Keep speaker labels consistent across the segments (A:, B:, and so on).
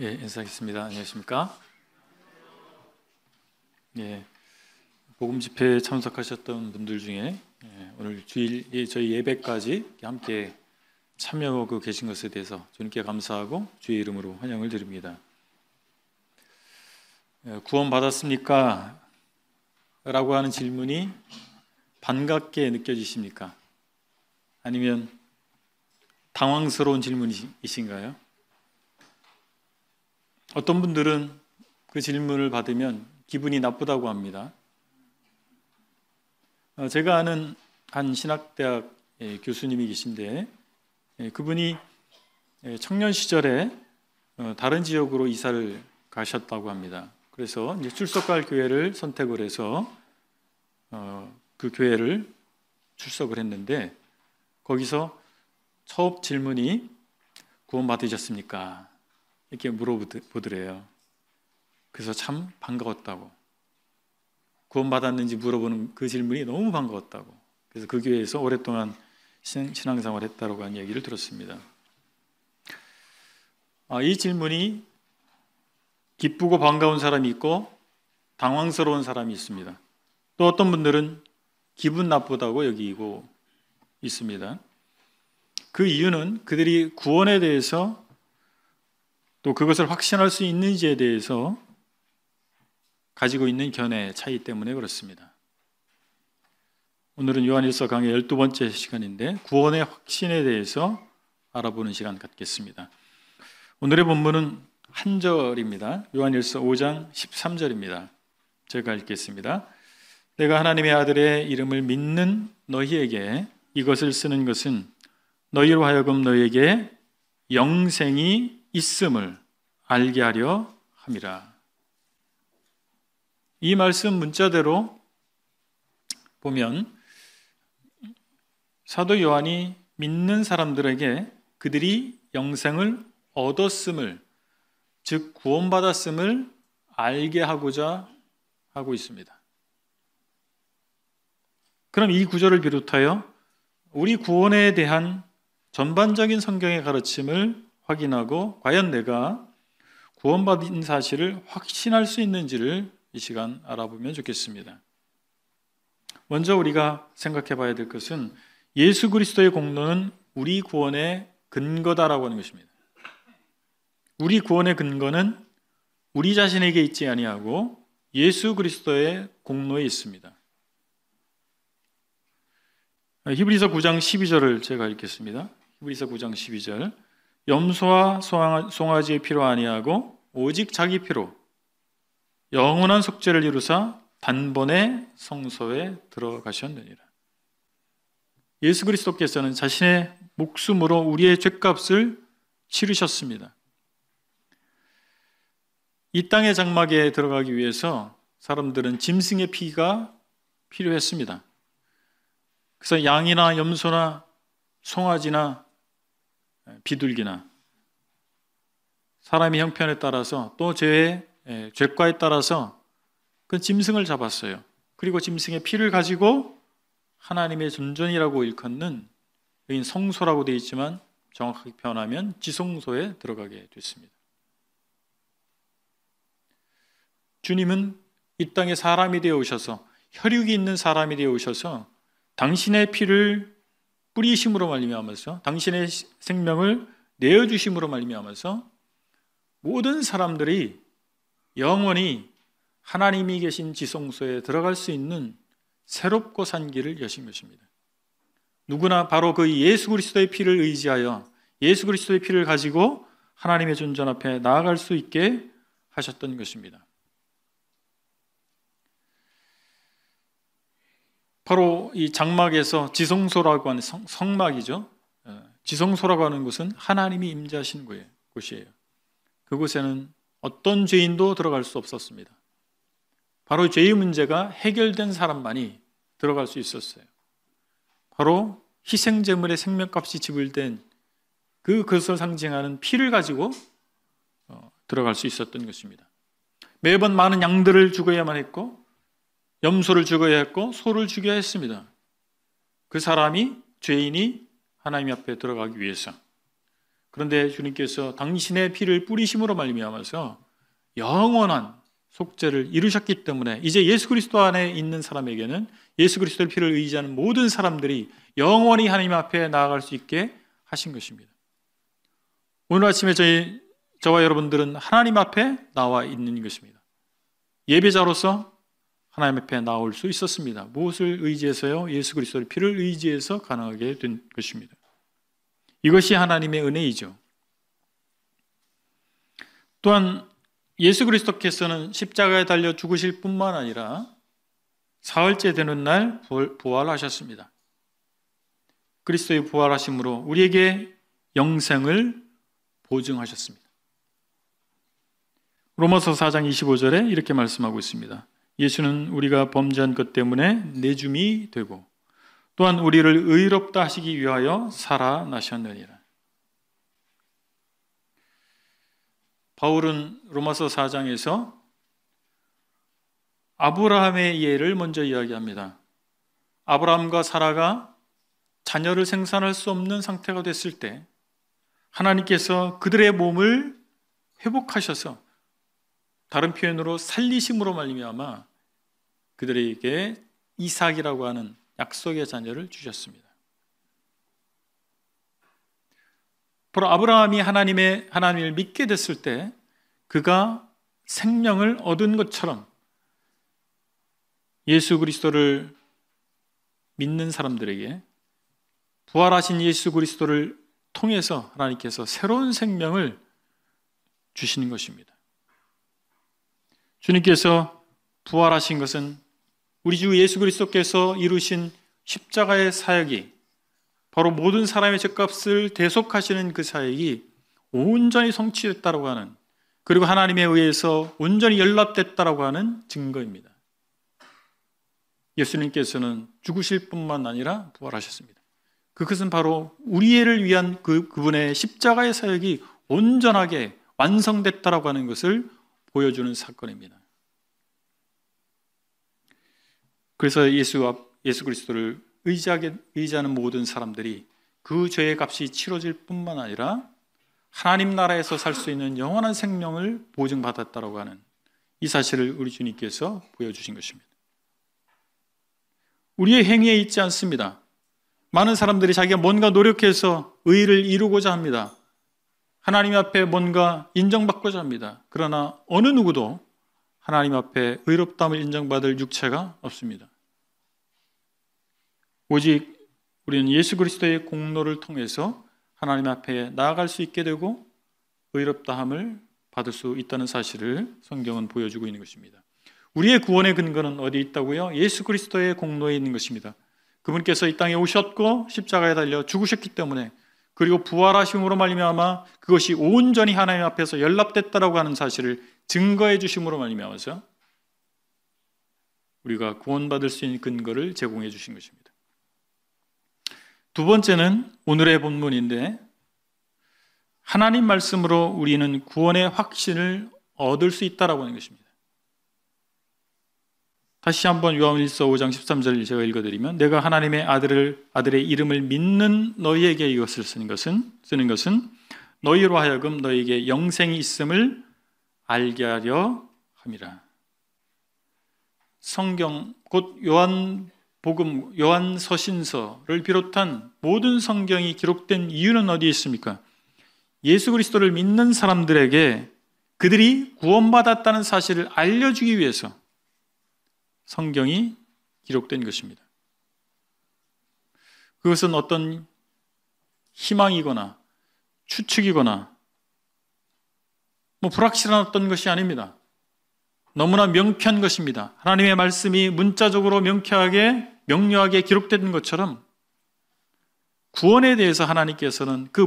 A: 예, 인사하겠습니다. 안녕하십니까? 예, 복음 집회에 참석하셨던 분들 중에 오늘 주일 저희 예배까지 함께 참여하고 계신 것에 대해서 주님께 감사하고 주의 이름으로 환영을 드립니다. 구원 받았습니까? 라고 하는 질문이 반갑게 느껴지십니까? 아니면 당황스러운 질문이신가요? 어떤 분들은 그 질문을 받으면 기분이 나쁘다고 합니다. 제가 아는 한 신학대학 교수님이 계신데 그분이 청년 시절에 다른 지역으로 이사를 가셨다고 합니다. 그래서 이제 출석할 교회를 선택을 해서 그 교회를 출석을 했는데 거기서 첫 질문이 구원 받으셨습니까? 이렇게 물어보더래요. 그래서 참 반가웠다고. 구원받았는지 물어보는 그 질문이 너무 반가웠다고. 그래서 그 교회에서 오랫동안 신앙생활을 했다고 하는 얘기를 들었습니다. 이 질문이 기쁘고 반가운 사람이 있고 당황스러운 사람이 있습니다. 또 어떤 분들은 기분 나쁘다고 여기고 있습니다. 그 이유는 그들이 구원에 대해서 또 그것을 확신할 수 있는지에 대해서 가지고 있는 견해의 차이 때문에 그렇습니다. 오늘은 요한일서 강의 12번째 시간인데 구원의 확신에 대해서 알아보는 시간 갖겠습니다. 오늘의 본문은 한 절입니다. 요한일서 5장 13절입니다. 제가 읽겠습니다. 내가 하나님의 아들의 이름을 믿는 너희에게 이것을 쓰는 것은 너희로 하여금 너희에게 영생이 있음을 알게 하려 함이라. 이 말씀 문자대로 보면 사도 요한이 믿는 사람들에게 그들이 영생을 얻었음을, 즉 구원받았음을 알게 하고자 하고 있습니다. 그럼 이 구절을 비롯하여 우리 구원에 대한 전반적인 성경의 가르침을 확인하고 과연 내가 구원받은 사실을 확신할 수 있는지를 이 시간 알아보면 좋겠습니다. 먼저 우리가 생각해 봐야 될 것은 예수 그리스도의 공로는 우리 구원의 근거다라고 하는 것입니다. 우리 구원의 근거는 우리 자신에게 있지 아니하고 예수 그리스도의 공로에 있습니다. 히브리서 9장 12절을 제가 읽겠습니다. 히브리서 9장 12절 염소와 송아지의 피로 아니하고 오직 자기 피로 영원한 속죄를 이루사 단번에 성소에 들어가셨느니라. 예수 그리스도께서는 자신의 목숨으로 우리의 죗값을 치르셨습니다. 이 땅의 장막에 들어가기 위해서 사람들은 짐승의 피가 필요했습니다. 그래서 양이나 염소나 송아지나 비둘기나 사람의 형편에 따라서 또 죄과에 따라서 그 짐승을 잡았어요. 그리고 짐승의 피를 가지고 하나님의 존전이라고 일컫는 여긴 성소라고 되어 있지만 정확하게 표현하면 지성소에 들어가게 됐습니다. 주님은 이 땅에 사람이 되어 오셔서 혈육이 있는 사람이 되어 오셔서 당신의 피를 뿌리심으로 말미암아서 당신의 생명을 내어주심으로 말미암아서 모든 사람들이 영원히 하나님이 계신 지성소에 들어갈 수 있는 새롭고 산 길을 여신 것입니다. 누구나 바로 그 예수 그리스도의 피를 의지하여 예수 그리스도의 피를 가지고 하나님의 존전 앞에 나아갈 수 있게 하셨던 것입니다. 바로 이 장막에서 지성소라고 하는 성막이죠. 지성소라고 하는 곳은 하나님이 임재하신 곳이에요. 그곳에는 어떤 죄인도 들어갈 수 없었습니다. 바로 죄의 문제가 해결된 사람만이 들어갈 수 있었어요. 바로 희생제물의 생명값이 지불된 그것을 상징하는 피를 가지고 들어갈 수 있었던 것입니다. 매번 많은 양들을 죽어야만 했고 염소를 죽어야 했고 소를 죽여야 했습니다. 그 사람이 죄인이 하나님 앞에 들어가기 위해서 그런데 주님께서 당신의 피를 뿌리심으로 말미암아서 영원한 속죄를 이루셨기 때문에 이제 예수 그리스도 안에 있는 사람에게는 예수 그리스도의 피를 의지하는 모든 사람들이 영원히 하나님 앞에 나아갈 수 있게 하신 것입니다. 오늘 아침에 저와 여러분들은 하나님 앞에 나와 있는 것입니다. 예배자로서 하나님 앞에 나올 수 있었습니다. 무엇을 의지해서요? 예수 그리스도의 피를 의지해서 가능하게 된 것입니다. 이것이 하나님의 은혜이죠. 또한 예수 그리스도께서는 십자가에 달려 죽으실 뿐만 아니라 사흘째 되는 날 부활하셨습니다. 그리스도의 부활하심으로 우리에게 영생을 보증하셨습니다. 로마서 4장 25절에 이렇게 말씀하고 있습니다. 예수는 우리가 범죄한 것 때문에 내줌이 되고 또한 우리를 의롭다 하시기 위하여 살아나셨느니라. 바울은 로마서 4장에서 아브라함의 예를 먼저 이야기합니다. 아브라함과 사라가 자녀를 생산할 수 없는 상태가 됐을 때 하나님께서 그들의 몸을 회복하셔서 다른 표현으로 살리심으로 말미암아 그들에게 이삭이라고 하는 약속의 자녀를 주셨습니다. 바로 아브라함이 하나님을 믿게 됐을 때 그가 생명을 얻은 것처럼 예수 그리스도를 믿는 사람들에게 부활하신 예수 그리스도를 통해서 하나님께서 새로운 생명을 주시는 것입니다. 주님께서 부활하신 것은 우리 주 예수 그리스도께서 이루신 십자가의 사역이 바로 모든 사람의 죄값을 대속하시는 그 사역이 온전히 성취됐다고 하는, 그리고 하나님에 의해서 온전히 연락됐다고 하는 증거입니다. 예수님께서는 죽으실 뿐만 아니라 부활하셨습니다. 그것은 바로 우리를 위한 그분의 십자가의 사역이 온전하게 완성됐다라고 하는 것을 보여주는 사건입니다. 그래서 예수 그리스도를 의지하는 모든 사람들이 그 죄의 값이 치러질 뿐만 아니라 하나님 나라에서 살 수 있는 영원한 생명을 보증받았다라고 하는 이 사실을 우리 주님께서 보여주신 것입니다. 우리의 행위에 있지 않습니다. 많은 사람들이 자기가 뭔가 노력해서 의의를 이루고자 합니다. 하나님 앞에 뭔가 인정받고자 합니다. 그러나 어느 누구도 하나님 앞에 의롭다함을 인정받을 육체가 없습니다. 오직 우리는 예수 그리스도의 공로를 통해서 하나님 앞에 나아갈 수 있게 되고 의롭다함을 받을 수 있다는 사실을 성경은 보여주고 있는 것입니다. 우리의 구원의 근거는 어디에 있다고요? 예수 그리스도의 공로에 있는 것입니다. 그분께서 이 땅에 오셨고 십자가에 달려 죽으셨기 때문에, 그리고 부활하심으로 말미암아 그것이 온전히 하나님 앞에서 연락됐다라고 하는 사실을 증거해 주심으로 말미암아서 우리가 구원받을 수 있는 근거를 제공해 주신 것입니다. 두 번째는 오늘의 본문인데, 하나님 말씀으로 우리는 구원의 확신을 얻을 수 있다라고 하는 것입니다. 다시 한번 요한일서 5장 13절을 제가 읽어드리면, 내가 하나님의 아들의 이름을 믿는 너희에게 이것을 쓰는 것은 너희로 하여금 너희에게 영생이 있음을 알게 하려 함이라. 성경 곧 요한복음, 요한서신서를 비롯한 모든 성경이 기록된 이유는 어디에 있습니까? 예수 그리스도를 믿는 사람들에게 그들이 구원받았다는 사실을 알려주기 위해서 성경이 기록된 것입니다. 그것은 어떤 희망이거나 추측이거나 불확실한 어떤 것이 아닙니다. 너무나 명쾌한 것입니다. 하나님의 말씀이 문자적으로 명료하게 기록된 것처럼 구원에 대해서 하나님께서는 그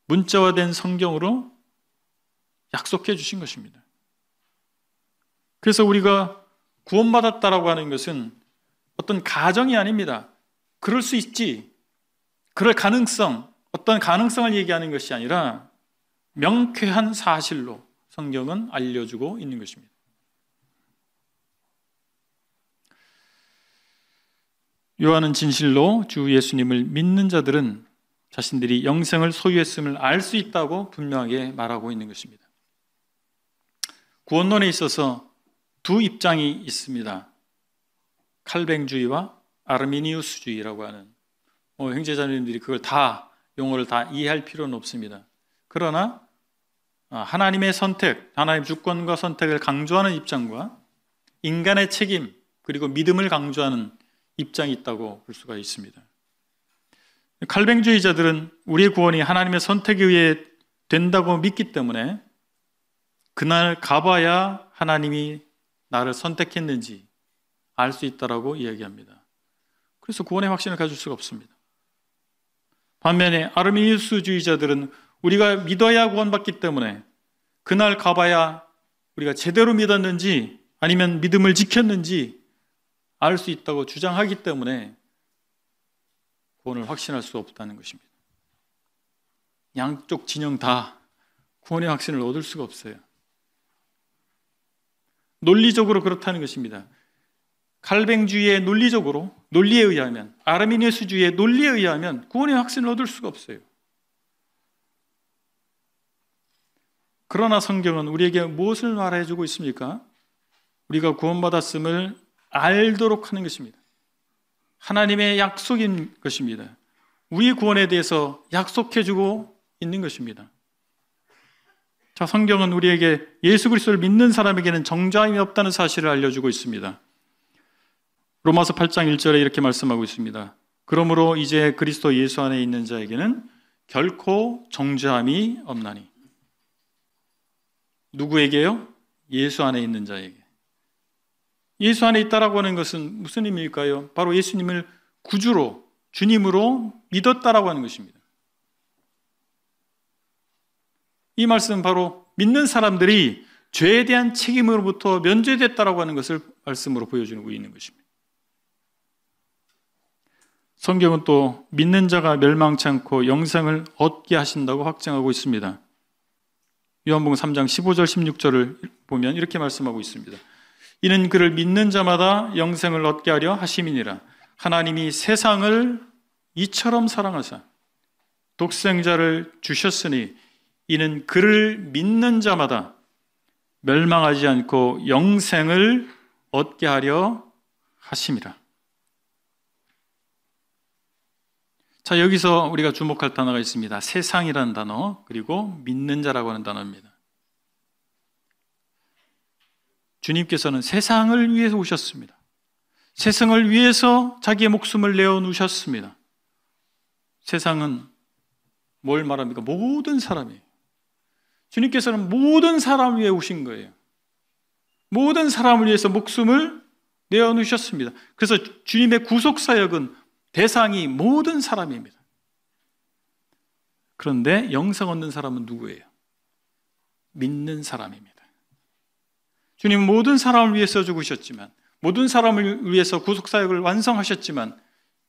A: 문자화된 성경으로 약속해 주신 것입니다. 그래서 우리가 구원받았다라고 하는 것은 어떤 가정이 아닙니다. 그럴 수 있지, 그럴 가능성, 어떤 가능성을 얘기하는 것이 아니라 명쾌한 사실로 성경은 알려주고 있는 것입니다. 요한은 진실로 주 예수님을 믿는 자들은 자신들이 영생을 소유했음을 알 수 있다고 분명하게 말하고 있는 것입니다. 구원론에 있어서 두 입장이 있습니다. 칼뱅주의와 아르미니우스주의라고 하는, 형제자매님들이 그걸 다 용어를 다 이해할 필요는 없습니다. 그러나 하나님의 선택, 하나님의 주권과 선택을 강조하는 입장과 인간의 책임 그리고 믿음을 강조하는 입장이 있다고 볼 수가 있습니다. 칼뱅주의자들은 우리의 구원이 하나님의 선택에 의해 된다고 믿기 때문에 그날 가봐야 하나님이 나를 선택했는지 알 수 있다라고 이야기합니다. 그래서 구원의 확신을 가질 수가 없습니다. 반면에 아르미니우스주의자들은 우리가 믿어야 구원받기 때문에 그날 가봐야 우리가 제대로 믿었는지 아니면 믿음을 지켰는지 알 수 있다고 주장하기 때문에 구원을 확신할 수 없다는 것입니다. 양쪽 진영 다 구원의 확신을 얻을 수가 없어요. 논리적으로 그렇다는 것입니다. 칼뱅주의의 논리적으로, 논리에 의하면, 아르미니우스주의의 논리에 의하면 구원의 확신을 얻을 수가 없어요. 그러나 성경은 우리에게 무엇을 말해주고 있습니까? 우리가 구원받았음을 알도록 하는 것입니다. 하나님의 약속인 것입니다. 우리 구원에 대해서 약속해주고 있는 것입니다. 자, 성경은 우리에게 예수 그리스도를 믿는 사람에게는 정죄함이 없다는 사실을 알려주고 있습니다. 로마서 8장 1절에 이렇게 말씀하고 있습니다. 그러므로 이제 그리스도 예수 안에 있는 자에게는 결코 정죄함이 없나니. 누구에게요? 예수 안에 있는 자에게. 예수 안에 있다라고 하는 것은 무슨 의미일까요? 바로 예수님을 구주로, 주님으로 믿었다라고 하는 것입니다. 이 말씀은 바로 믿는 사람들이 죄에 대한 책임으로부터 면제됐다라고 하는 것을 말씀으로 보여주고 있는 것입니다. 성경은 또 믿는 자가 멸망치 않고 영생을 얻게 하신다고 확증하고 있습니다. 요한복음 3장 15절 16절을 보면 이렇게 말씀하고 있습니다. 이는 그를 믿는 자마다 영생을 얻게 하려 하심이니라. 하나님이 세상을 이처럼 사랑하사 독생자를 주셨으니 이는 그를 믿는 자마다 멸망하지 않고 영생을 얻게 하려 하심이라. 자, 여기서 우리가 주목할 단어가 있습니다. 세상이라는 단어, 그리고 믿는 자라고 하는 단어입니다. 주님께서는 세상을 위해서 오셨습니다. 세상을 위해서 자기의 목숨을 내어놓으셨습니다. 세상은 뭘 말합니까? 모든 사람이에요. 주님께서는 모든 사람 위해 오신 거예요. 모든 사람을 위해서 목숨을 내어놓으셨습니다. 그래서 주님의 구속사역은 대상이 모든 사람입니다. 그런데 영생 얻는 사람은 누구예요? 믿는 사람입니다. 주님은 모든 사람을 위해서 죽으셨지만, 모든 사람을 위해서 구속사역을 완성하셨지만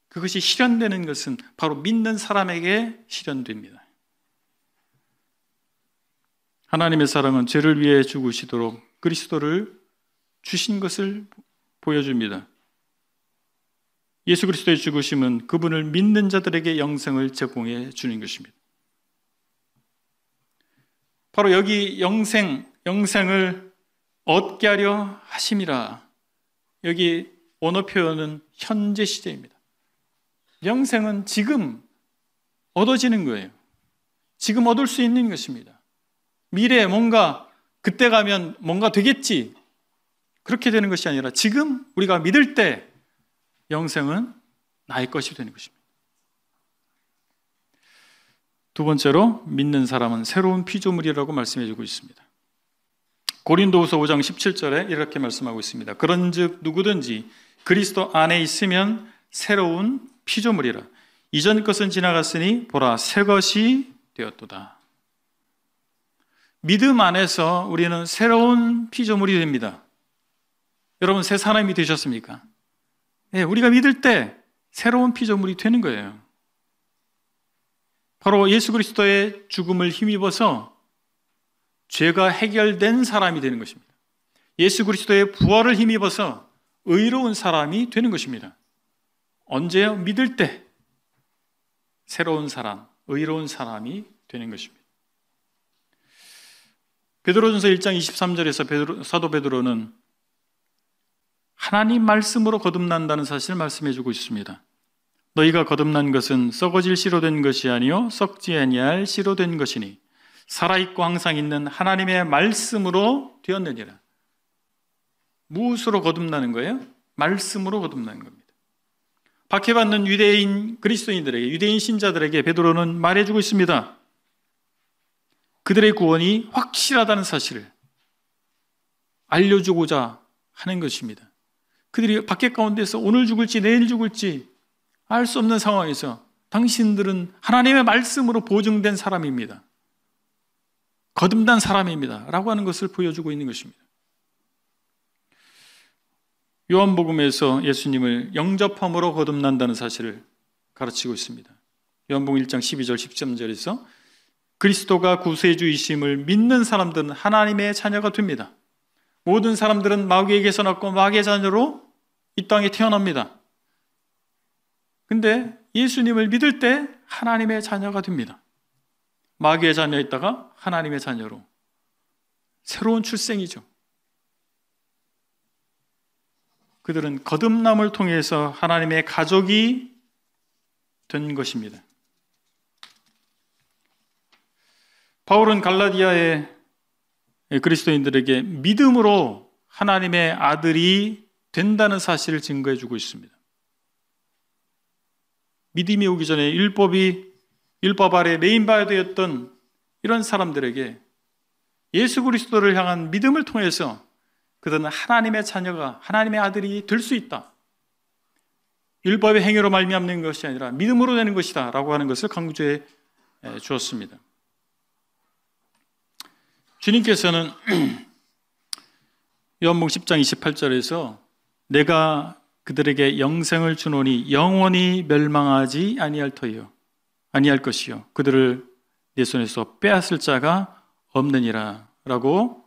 A: 그것이 실현되는 것은 바로 믿는 사람에게 실현됩니다. 하나님의 사랑은 죄를 위해 죽으시도록 그리스도를 주신 것을 보여줍니다. 예수 그리스도의 죽으심은 그분을 믿는 자들에게 영생을 제공해 주는 것입니다. 바로 여기 영생을 얻게 하려 하심이라. 여기 원어 표현은 현재 시제입니다. 영생은 지금 얻어지는 거예요. 지금 얻을 수 있는 것입니다. 미래에 뭔가 그때 가면 뭔가 되겠지, 그렇게 되는 것이 아니라 지금 우리가 믿을 때 영생은 나의 것이 되는 것입니다. 두 번째로 믿는 사람은 새로운 피조물이라고 말씀해 주고 있습니다. 고린도후서 5장 17절에 이렇게 말씀하고 있습니다. 그런즉 누구든지 그리스도 안에 있으면 새로운 피조물이라. 이전 것은 지나갔으니 보라 새 것이 되었도다. 믿음 안에서 우리는 새로운 피조물이 됩니다. 여러분 새 사람이 되셨습니까? 네, 우리가 믿을 때 새로운 피조물이 되는 거예요. 바로 예수 그리스도의 죽음을 힘입어서 죄가 해결된 사람이 되는 것입니다. 예수 그리스도의 부활을 힘입어서 의로운 사람이 되는 것입니다. 언제요? 믿을 때 새로운 사람, 의로운 사람이 되는 것입니다. 베드로전서 1장 23절에서 사도 베드로는 하나님 말씀으로 거듭난다는 사실을 말씀해주고 있습니다. 너희가 거듭난 것은 썩어질 씨로 된 것이 아니요 썩지 아니할 씨로 된 것이니 살아있고 항상 있는 하나님의 말씀으로 되었느니라. 무엇으로 거듭나는 거예요? 말씀으로 거듭나는 겁니다. 박해받는 유대인 그리스도인들에게, 유대인 신자들에게 베드로는 말해주고 있습니다. 그들의 구원이 확실하다는 사실을 알려주고자 하는 것입니다. 그들이 박해 가운데서 오늘 죽을지 내일 죽을지 알 수 없는 상황에서 당신들은 하나님의 말씀으로 보증된 사람입니다. 거듭난 사람입니다. 라고 하는 것을 보여주고 있는 것입니다. 요한복음에서 예수님을 영접함으로 거듭난다는 사실을 가르치고 있습니다. 요한복음 1장 12절 13절에서 그리스도가 구세주이심을 믿는 사람들은 하나님의 자녀가 됩니다. 모든 사람들은 마귀에게서 났고 마귀의 자녀로 이 땅에 태어납니다. 근데 예수님을 믿을 때 하나님의 자녀가 됩니다. 마귀의 자녀였다가 하나님의 자녀로 새로운 출생이죠. 그들은 거듭남을 통해서 하나님의 가족이 된 것입니다. 바울은 갈라디아의 그리스도인들에게 믿음으로 하나님의 아들이 된다는 사실을 증거해 주고 있습니다. 믿음이 오기 전에 율법 아래 레인바되었던 이런 사람들에게 예수 그리스도를 향한 믿음을 통해서 그들은 하나님의 자녀가, 하나님의 아들이 될 수 있다. 율법의 행위로 말미암는 것이 아니라 믿음으로 되는 것이다 라고 하는 것을 강조해 주었습니다. 주님께서는 요한복음 10장 28절에서 내가 그들에게 영생을 주노니 영원히 멸망하지 아니할 것이요 그들을 내 손에서 빼앗을 자가 없느니라 라고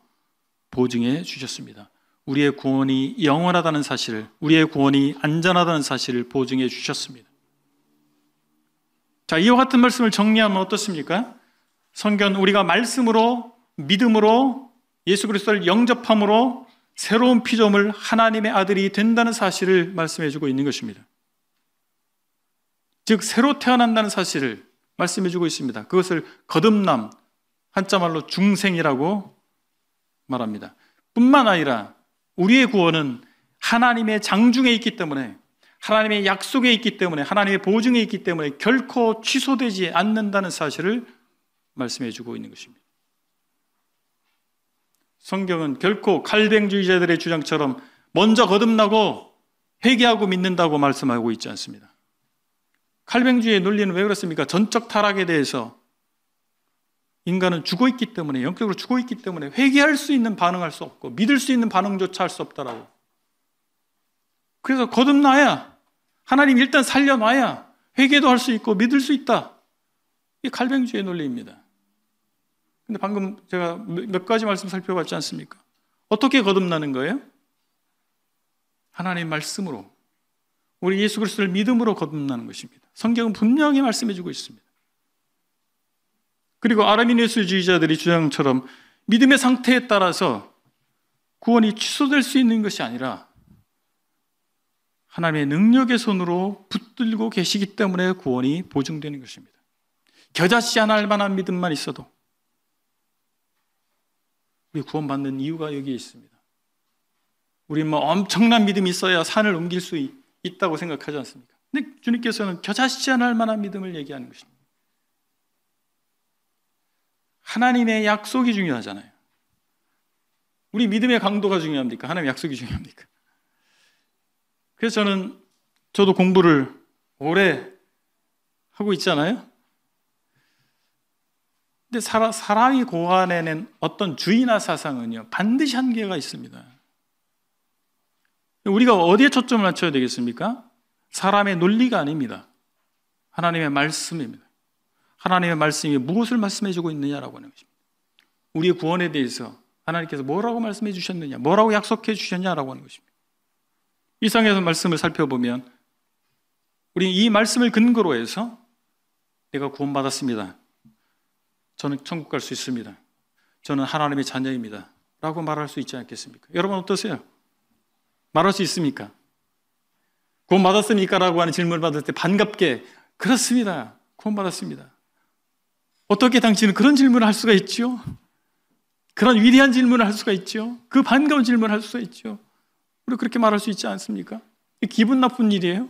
A: 보증해 주셨습니다. 우리의 구원이 영원하다는 사실을, 우리의 구원이 안전하다는 사실을 보증해 주셨습니다. 자, 이와 같은 말씀을 정리하면 어떻습니까? 성경 우리가 말씀으로, 믿음으로, 예수 그리스도를 영접함으로 새로운 피조물 하나님의 아들이 된다는 사실을 말씀해 주고 있는 것입니다. 즉 새로 태어난다는 사실을 말씀해 주고 있습니다. 그것을 거듭남, 한자말로 중생이라고 말합니다. 뿐만 아니라 우리의 구원은 하나님의 장중에 있기 때문에, 하나님의 약속에 있기 때문에, 하나님의 보증에 있기 때문에 결코 취소되지 않는다는 사실을 말씀해 주고 있는 것입니다. 성경은 결코 칼뱅주의자들의 주장처럼 먼저 거듭나고 회개하고 믿는다고 말씀하고 있지 않습니다. 칼뱅주의의 논리는 왜 그렇습니까? 전적 타락에 대해서 인간은 죽어 있기 때문에, 영적으로 죽어 있기 때문에 회개할 수 있는 반응할 수 없고 믿을 수 있는 반응조차 할 수 없다라고. 그래서 거듭나야, 하나님 일단 살려놔야 회개도 할 수 있고 믿을 수 있다. 이게 칼뱅주의의 논리입니다. 근데 방금 제가 몇 가지 말씀 살펴봤지 않습니까? 어떻게 거듭나는 거예요? 하나님 말씀으로, 우리 예수 그리스도를 믿음으로 거듭나는 것입니다. 성경은 분명히 말씀해 주고 있습니다. 그리고 아르미니우스주의자들이 주장처럼 믿음의 상태에 따라서 구원이 취소될 수 있는 것이 아니라 하나님의 능력의 손으로 붙들고 계시기 때문에 구원이 보증되는 것입니다. 겨자씨 하나 할 만한 믿음만 있어도 우리 구원받는 이유가 여기에 있습니다. 우리 엄청난 믿음이 있어야 산을 옮길 수 있다고 생각하지 않습니까? 근데 주님께서는 겨자씨 하나 할 만한 믿음을 얘기하는 것입니다. 하나님의 약속이 중요하잖아요. 우리 믿음의 강도가 중요합니까? 하나님의 약속이 중요합니까? 그래서 저도 공부를 오래 하고 있잖아요. 근데 사람이 고안해낸 어떤 주의나 사상은요, 반드시 한계가 있습니다. 우리가 어디에 초점을 맞춰야 되겠습니까? 사람의 논리가 아닙니다. 하나님의 말씀입니다. 하나님의 말씀이 무엇을 말씀해 주고 있느냐라고 하는 것입니다. 우리의 구원에 대해서 하나님께서 뭐라고 말씀해 주셨느냐, 뭐라고 약속해 주셨냐라고 하는 것입니다. 이상에서 말씀을 살펴보면 우리 이 말씀을 근거로 해서 내가 구원받았습니다. 저는 천국 갈 수 있습니다. 저는 하나님의 자녀입니다. 라고 말할 수 있지 않겠습니까? 여러분 어떠세요? 말할 수 있습니까? 구원받았습니까? 라고 하는 질문을 받을 때 반갑게 그렇습니다. 구원받았습니다. 어떻게 당신은 그런 질문을 할 수가 있죠? 그런 위대한 질문을 할 수가 있죠? 그 반가운 질문을 할 수가 있죠? 우리 그렇게 말할 수 있지 않습니까? 기분 나쁜 일이에요?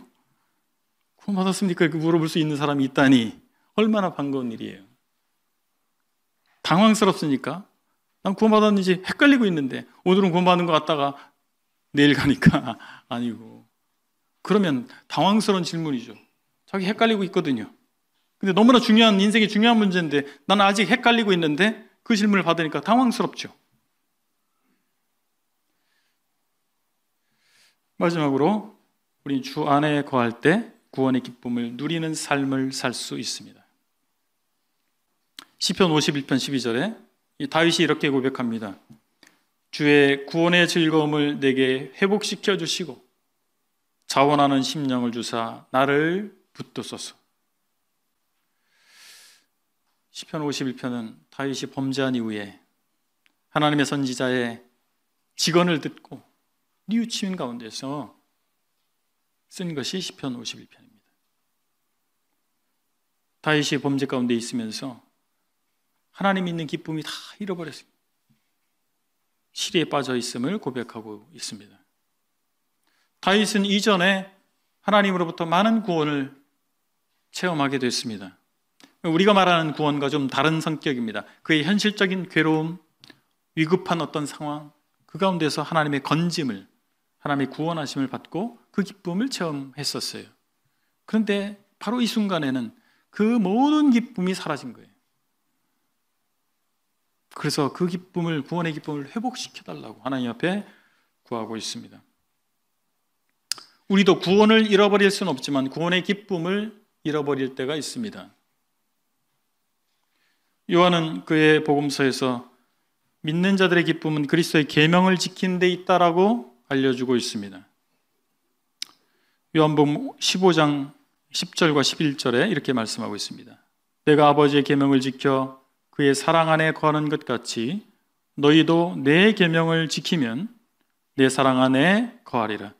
A: 구원받았습니까? 이렇게 물어볼 수 있는 사람이 있다니 얼마나 반가운 일이에요. 당황스럽습니까? 난 구원받았는지 헷갈리고 있는데 오늘은 구원받은 것 같다가 내일 가니까 아니고, 그러면 당황스러운 질문이죠. 자기 헷갈리고 있거든요. 근데 너무나 중요한, 인생의 중요한 문제인데 나는 아직 헷갈리고 있는데 그 질문을 받으니까 당황스럽죠. 마지막으로 우리 주 안에 거할 때 구원의 기쁨을 누리는 삶을 살 수 있습니다. 시편 51편 12절에 다윗이 이렇게 고백합니다. 주의 구원의 즐거움을 내게 회복시켜 주시고 자원하는 심령을 주사 나를 붙드소서. 시편 51편은 다윗이 범죄한 이후에 하나님의 선지자의 직언을 듣고 뉘우치는 가운데서 쓴 것이 시편 51편입니다. 다윗이 범죄 가운데 있으면서 하나님 있는 기쁨이 다 잃어버렸습니다. 시리에 빠져 있음을 고백하고 있습니다. 다윗은 이전에 하나님으로부터 많은 구원을 체험하게 됐습니다. 우리가 말하는 구원과 좀 다른 성격입니다. 그의 현실적인 괴로움, 위급한 어떤 상황, 그 가운데서 하나님의 건짐을, 하나님의 구원하심을 받고 그 기쁨을 체험했었어요. 그런데 바로 이 순간에는 그 모든 기쁨이 사라진 거예요. 그래서 그 기쁨을, 구원의 기쁨을 회복시켜달라고 하나님 앞에 구하고 있습니다. 우리도 구원을 잃어버릴 수는 없지만 구원의 기쁨을 잃어버릴 때가 있습니다. 요한은 그의 복음서에서 믿는 자들의 기쁨은 그리스도의 계명을 지키는 데 있다라고 알려주고 있습니다. 요한복음 15장 10절과 11절에 이렇게 말씀하고 있습니다. 내가 아버지의 계명을 지켜 그의 사랑 안에 거하는 것 같이 너희도 내 계명을 지키면 내 사랑 안에 거하리라.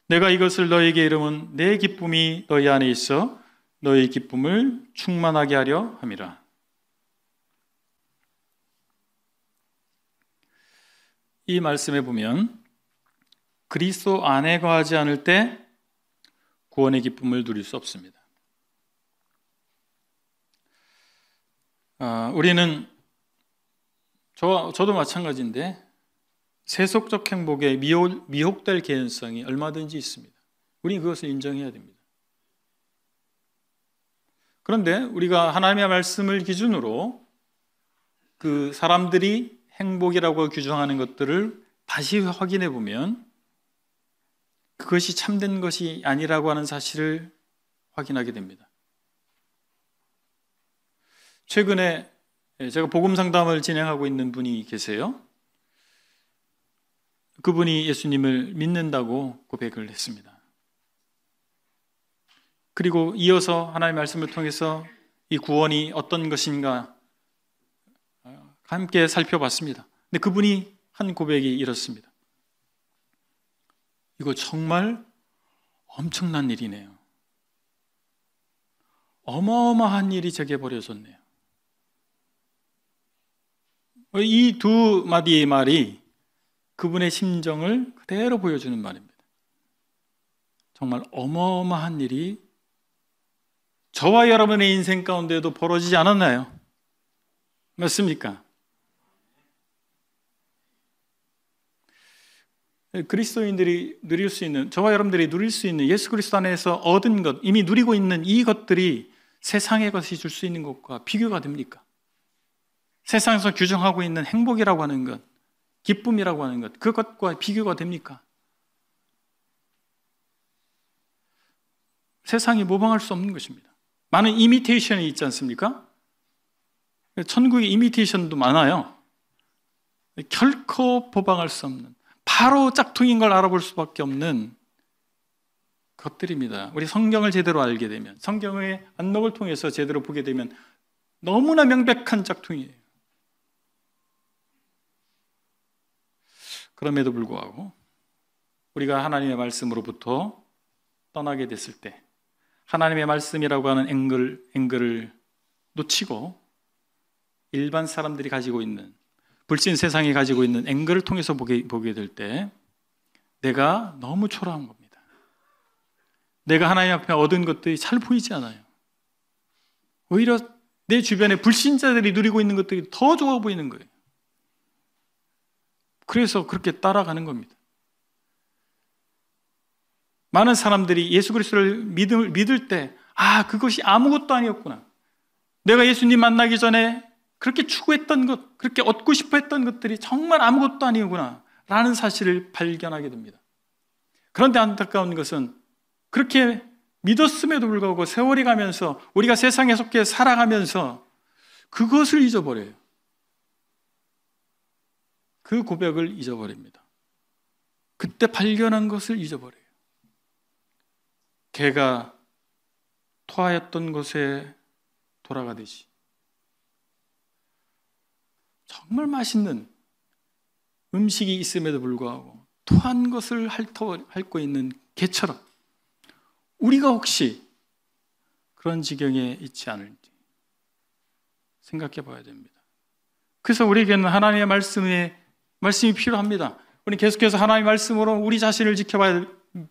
A: 내가 이것을 너희에게 이름은 내 기쁨이 너희 안에 있어 너희 기쁨을 충만하게 하려 함이라. 이 말씀에 보면 그리스도 안에 거하지 않을 때 구원의 기쁨을 누릴 수 없습니다. 우리는 저도 마찬가지인데 세속적 행복에 미혹될 개연성이 얼마든지 있습니다. 우리는 그것을 인정해야 됩니다. 그런데 우리가 하나님의 말씀을 기준으로 그 사람들이 행복이라고 규정하는 것들을 다시 확인해 보면 그것이 참된 것이 아니라고 하는 사실을 확인하게 됩니다. 최근에 제가 복음 상담을 진행하고 있는 분이 계세요. 그분이 예수님을 믿는다고 고백을 했습니다. 그리고 이어서 하나님의 말씀을 통해서 이 구원이 어떤 것인가 함께 살펴봤습니다. 근데 그분이 한 고백이 이렇습니다. 이거 정말 엄청난 일이네요. 어마어마한 일이 제게 벌어졌네요. 이 두 마디의 말이 그분의 심정을 그대로 보여주는 말입니다. 정말 어마어마한 일이 저와 여러분의 인생 가운데도 벌어지지 않았나요? 맞습니까? 그리스도인들이 누릴 수 있는, 저와 여러분들이 누릴 수 있는 예수 그리스도 안에서 얻은 것, 이미 누리고 있는 이 것들이 세상의 것이 줄 수 있는 것과 비교가 됩니까? 세상에서 규정하고 있는 행복이라고 하는 것, 기쁨이라고 하는 것, 그것과 비교가 됩니까? 세상이 모방할 수 없는 것입니다. 많은 이미테이션이 있지 않습니까? 천국의 이미테이션도 많아요. 결코 모방할 수 없는, 바로 짝퉁인 걸 알아볼 수밖에 없는 것들입니다. 우리 성경을 제대로 알게 되면, 성경의 안목을 통해서 제대로 보게 되면 너무나 명백한 짝퉁이에요. 그럼에도 불구하고 우리가 하나님의 말씀으로부터 떠나게 됐을 때 하나님의 말씀이라고 하는 앵글을 놓치고 일반 사람들이 가지고 있는, 불신 세상이 가지고 있는 앵글을 통해서 보게 될 때 내가 너무 초라한 겁니다. 내가 하나님 앞에 얻은 것들이 잘 보이지 않아요. 오히려 내 주변에 불신자들이 누리고 있는 것들이 더 좋아 보이는 거예요. 그래서 그렇게 따라가는 겁니다. 많은 사람들이 예수 그리스도를 믿을 때 그것이 아무것도 아니었구나. 내가 예수님 만나기 전에 그렇게 추구했던 것, 그렇게 얻고 싶어 했던 것들이 정말 아무것도 아니구나 라는 사실을 발견하게 됩니다. 그런데 안타까운 것은 그렇게 믿었음에도 불구하고 세월이 가면서 우리가 세상에 속해 살아가면서 그것을 잊어버려요. 그 고백을 잊어버립니다. 그때 발견한 것을 잊어버려요. 개가 토하였던 곳에 돌아가듯이 정말 맛있는 음식이 있음에도 불구하고 토한 것을 핥고 있는 개처럼 우리가 혹시 그런 지경에 있지 않을지 생각해 봐야 됩니다. 그래서 우리에게는 하나님의 말씀이 필요합니다. 우리 계속해서 하나님의 말씀으로 우리 자신을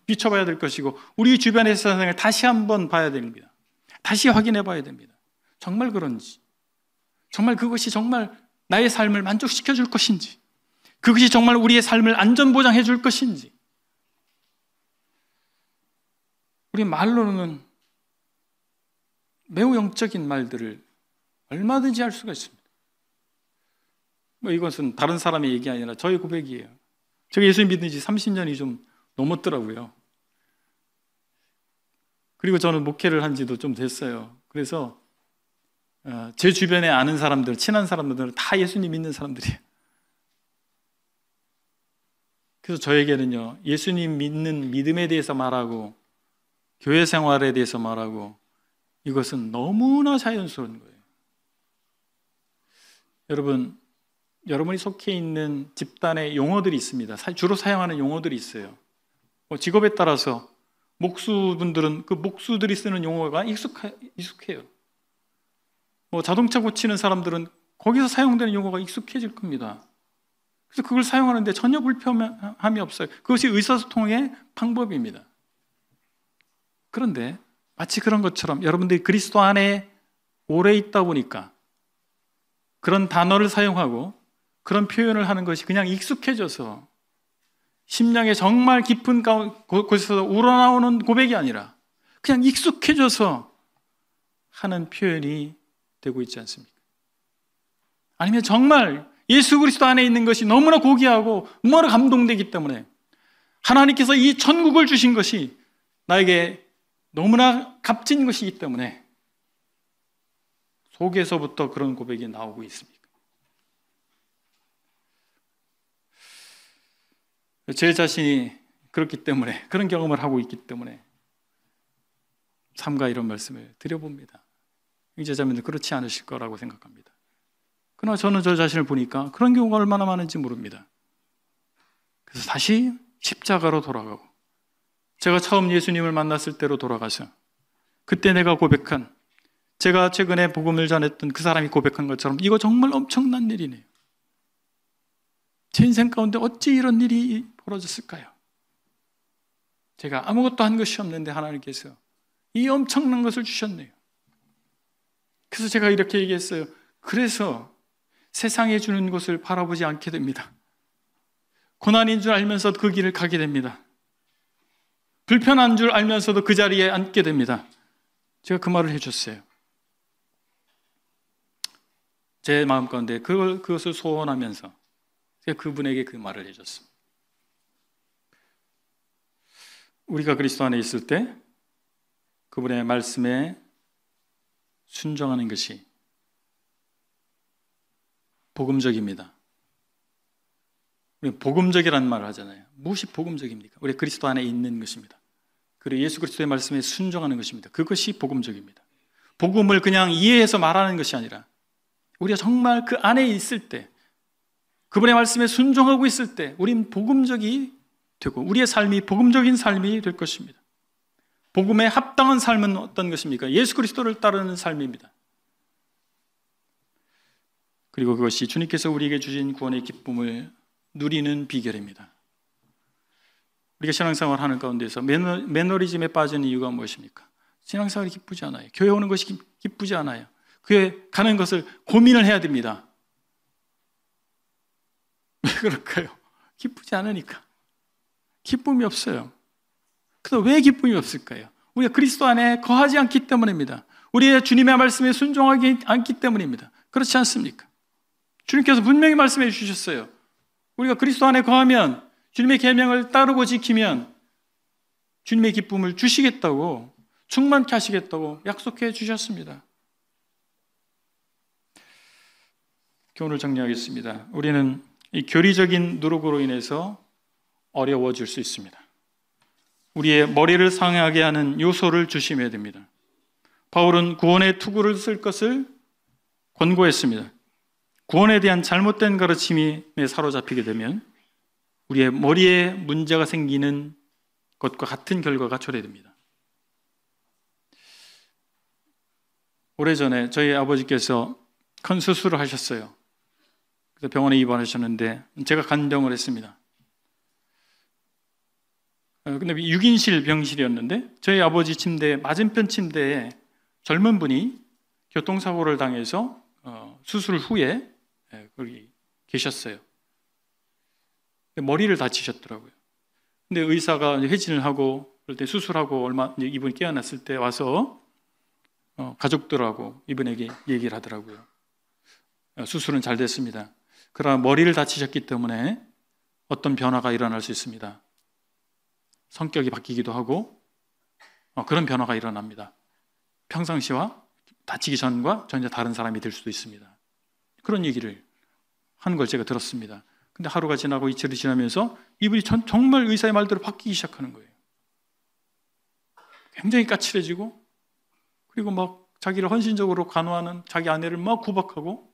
A: 비춰봐야 될 것이고 우리 주변의 세상을 다시 한번 봐야 됩니다. 다시 확인해 봐야 됩니다. 정말 그런지, 정말 그것이 정말 나의 삶을 만족시켜 줄 것인지, 그것이 정말 우리의 삶을 안전보장해 줄 것인지. 우리 말로는 매우 영적인 말들을 얼마든지 할 수가 있습니다. 이것은 다른 사람의 얘기 아니라 저의 고백이에요. 제가 예수 믿은 지 30년이 좀 넘었더라고요. 그리고 저는 목회를 한 지도 좀 됐어요. 그래서 제 주변에 아는 사람들, 친한 사람들은 다 예수님 믿는 사람들이에요. 그래서 저에게는요, 예수님 믿는 믿음에 대해서 말하고 교회 생활에 대해서 말하고 이것은 너무나 자연스러운 거예요. 여러분이 속해 있는 집단의 용어들이 있습니다. 주로 사용하는 용어들이 있어요. 직업에 따라서 목수분들은 그 목수들이 쓰는 용어가 익숙해요. 자동차 고치는 사람들은 거기서 사용되는 용어가 익숙해질 겁니다. 그래서 그걸 사용하는데 전혀 불편함이 없어요. 그것이 의사소통의 방법입니다. 그런데 마치 그런 것처럼 여러분들이 그리스도 안에 오래 있다 보니까 그런 단어를 사용하고 그런 표현을 하는 것이 그냥 익숙해져서 심령의 정말 깊은 곳에서 우러나오는 고백이 아니라 그냥 익숙해져서 하는 표현이 되고 있지 않습니까? 아니면 정말 예수 그리스도 안에 있는 것이 너무나 고귀하고 너무나 감동되기 때문에 하나님께서 이 천국을 주신 것이 나에게 너무나 값진 것이기 때문에 속에서부터 그런 고백이 나오고 있습니다. 제 자신이 그렇기 때문에, 그런 경험을 하고 있기 때문에 삼가 이런 말씀을 드려봅니다. 형제자매들 그렇지 않으실 거라고 생각합니다. 그러나 저는 저 자신을 보니까 그런 경우가 얼마나 많은지 모릅니다. 그래서 다시 십자가로 돌아가고 제가 처음 예수님을 만났을 때로 돌아가서 그때 내가 고백한, 제가 최근에 복음을 전했던 그 사람이 고백한 것처럼 이거 정말 엄청난 일이네요. 제 인생 가운데 어찌 이런 일이 벌어졌을까요? 제가 아무것도 한 것이 없는데 하나님께서 이 엄청난 것을 주셨네요. 그래서 제가 이렇게 얘기했어요. 그래서 세상에 주는 것을 바라보지 않게 됩니다. 고난인 줄 알면서 그 길을 가게 됩니다. 불편한 줄 알면서도 그 자리에 앉게 됩니다. 제가 그 말을 해줬어요. 제 마음 가운데 그것을 소원하면서 제가 그분에게 그 말을 해줬습니다. 우리가 그리스도 안에 있을 때 그분의 말씀에 순종하는 것이 복음적입니다. 우리 복음적이라는 말을 하잖아요. 무엇이 복음적입니까? 우리 그리스도 안에 있는 것입니다. 그리고 예수 그리스도의 말씀에 순종하는 것입니다. 그것이 복음적입니다. 복음을 그냥 이해해서 말하는 것이 아니라 우리가 정말 그 안에 있을 때, 그분의 말씀에 순종하고 있을 때 우린 복음적이 되고 우리의 삶이 복음적인 삶이 될 것입니다. 복음에 합당한 삶은 어떤 것입니까? 예수 그리스도를 따르는 삶입니다. 그리고 그것이 주님께서 우리에게 주신 구원의 기쁨을 누리는 비결입니다. 우리가 신앙생활 하는 가운데서 매너리즘에 빠지는 이유가 무엇입니까? 신앙생활이 기쁘지 않아요. 교회 오는 것이 기쁘지 않아요. 교회 가는 것을 고민을 해야 됩니다. 왜 그럴까요? 기쁘지 않으니까. 기쁨이 없어요. 그래서 왜 기쁨이 없을까요? 우리가 그리스도 안에 거하지 않기 때문입니다. 우리의 주님의 말씀에 순종하지 않기 때문입니다. 그렇지 않습니까? 주님께서 분명히 말씀해 주셨어요. 우리가 그리스도 안에 거하면, 주님의 계명을 따르고 지키면 주님의 기쁨을 주시겠다고, 충만케 하시겠다고 약속해 주셨습니다. 교훈을 정리하겠습니다. 우리는 이 교리적인 누룩으로 인해서 어려워질 수 있습니다. 우리의 머리를 상하게 하는 요소를 조심해야 됩니다. 바울은 구원의 투구를 쓸 것을 권고했습니다. 구원에 대한 잘못된 가르침에 사로잡히게 되면 우리의 머리에 문제가 생기는 것과 같은 결과가 초래됩니다. 오래전에 저희 아버지께서 큰 수술을 하셨어요. 그래서 병원에 입원하셨는데 제가 간병을 했습니다. 근데 6인실 병실이었는데 저희 아버지 침대 맞은편 침대에 젊은 분이 교통사고를 당해서 수술 후에 거기 계셨어요. 머리를 다치셨더라고요. 근데 의사가 회진을 하고 그럴 때 수술하고 이분이 깨어났을 때 와서 가족들하고 이분에게 얘기를 하더라고요. 수술은 잘 됐습니다. 그러나 머리를 다치셨기 때문에 어떤 변화가 일어날 수 있습니다. 성격이 바뀌기도 하고 그런 변화가 일어납니다. 평상시와 다치기 전과 전혀 다른 사람이 될 수도 있습니다. 그런 얘기를 하는 걸 제가 들었습니다. 근데 하루가 지나고 이틀이 지나면서 이분이 정말 의사의 말대로 바뀌기 시작하는 거예요. 굉장히 까칠해지고 그리고 막 자기를 헌신적으로 간호하는 자기 아내를 막 구박하고,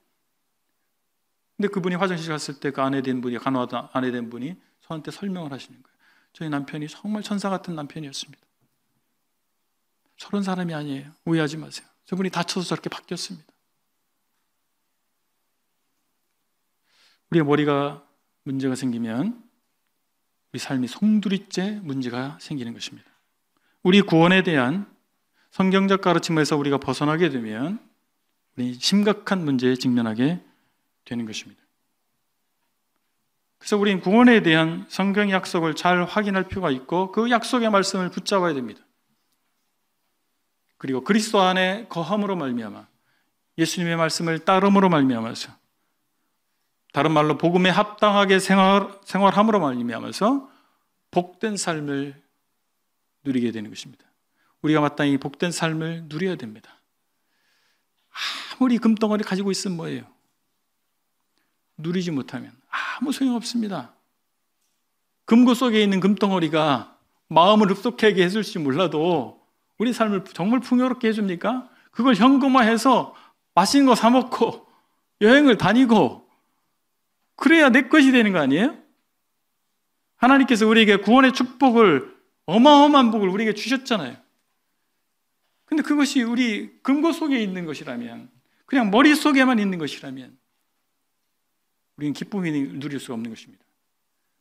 A: 근데 그분이 화장실 갔을 때 그 간호하던 아내 된 분이 저한테 설명을 하시는 거예요. 저희 남편이 정말 천사 같은 남편이었습니다. 저런 사람이 아니에요. 오해하지 마세요. 저분이 다쳐서 저렇게 바뀌었습니다. 우리의 머리가 문제가 생기면 우리 삶이 송두리째 문제가 생기는 것입니다. 우리 구원에 대한 성경적 가르침에서 우리가 벗어나게 되면 우리 심각한 문제에 직면하게 되는 것입니다. 그래서 우리는 구원에 대한 성경 약속을 잘 확인할 필요가 있고 그 약속의 말씀을 붙잡아야 됩니다. 그리고 그리스도 안에 거함으로 말미암아 예수님의 말씀을 따름으로 말미암아서, 다른 말로 복음에 합당하게 생활함으로 말미암아서 복된 삶을 누리게 되는 것입니다. 우리가 마땅히 복된 삶을 누려야 됩니다. 아무리 금덩어리 가지고 있으면 뭐예요? 누리지 못하면 아무 소용없습니다. 금고 속에 있는 금덩어리가 마음을 흡족하게 해줄지 몰라도 우리 삶을 정말 풍요롭게 해줍니까? 그걸 현금화해서 맛있는 거 사 먹고 여행을 다니고 그래야 내 것이 되는 거 아니에요? 하나님께서 우리에게 구원의 축복을, 어마어마한 복을 우리에게 주셨잖아요. 근데 그것이 우리 금고 속에 있는 것이라면, 그냥 머릿속에만 있는 것이라면 우리는 기쁨이 누릴 수가 없는 것입니다.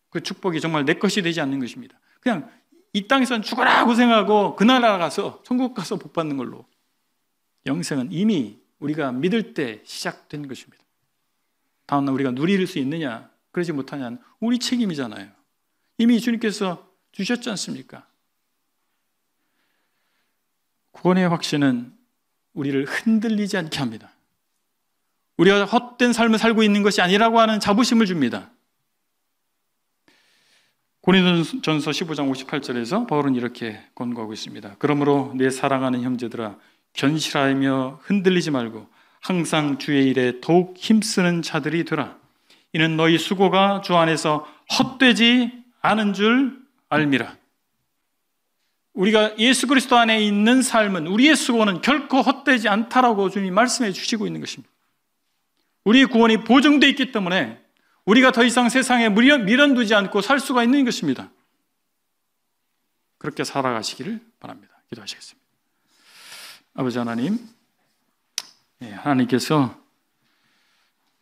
A: 그 축복이 정말 내 것이 되지 않는 것입니다. 그냥 이 땅에서는 죽어라 고생하고 그 나라 가서 천국 가서 복 받는 걸로, 영생은 이미 우리가 믿을 때 시작된 것입니다. 다음날 우리가 누릴 수 있느냐 그러지 못하냐는 우리 책임이잖아요. 이미 주님께서 주셨지 않습니까? 구원의 확신은 우리를 흔들리지 않게 합니다. 우리가 헛된 삶을 살고 있는 것이 아니라고 하는 자부심을 줍니다. 고린도전서 15장 58절에서 바울은 이렇게 권고하고 있습니다. 그러므로 내 사랑하는 형제들아, 견실하며 흔들리지 말고 항상 주의 일에 더욱 힘쓰는 자들이 되라. 이는 너희 수고가 주 안에서 헛되지 않은 줄 알미라. 우리가 예수 그리스도 안에 있는 삶은, 우리의 수고는 결코 헛되지 않다라고 주님이 말씀해 주시고 있는 것입니다. 우리의 구원이 보증되어 있기 때문에 우리가 더 이상 세상에 미련두지 않고 살 수가 있는 것입니다. 그렇게 살아가시기를 바랍니다. 기도하시겠습니다. 아버지 하나님, 하나님께서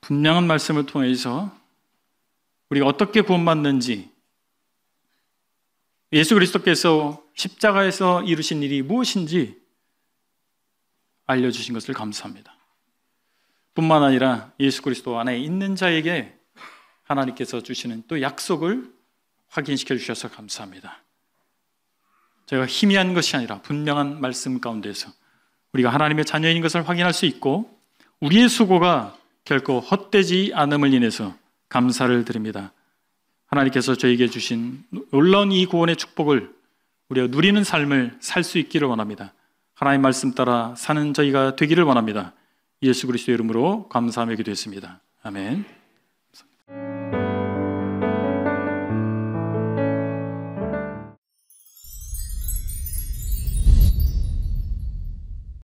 A: 분명한 말씀을 통해서 우리가 어떻게 구원받는지, 예수 그리스도께서 십자가에서 이루신 일이 무엇인지 알려주신 것을 감사합니다. 뿐만 아니라 예수 그리스도 안에 있는 자에게 하나님께서 주시는 또 약속을 확인시켜 주셔서 감사합니다. 제가 희미한 것이 아니라 분명한 말씀 가운데서 우리가 하나님의 자녀인 것을 확인할 수 있고 우리의 수고가 결코 헛되지 않음을 인해서 감사를 드립니다. 하나님께서 저에게 주신 놀라운 이 구원의 축복을 우리가 누리는 삶을 살 수 있기를 원합니다. 하나님 말씀 따라 사는 저희가 되기를 원합니다. 예수 그리스도의 이름으로 감사하며 기도했습니다. 아멘.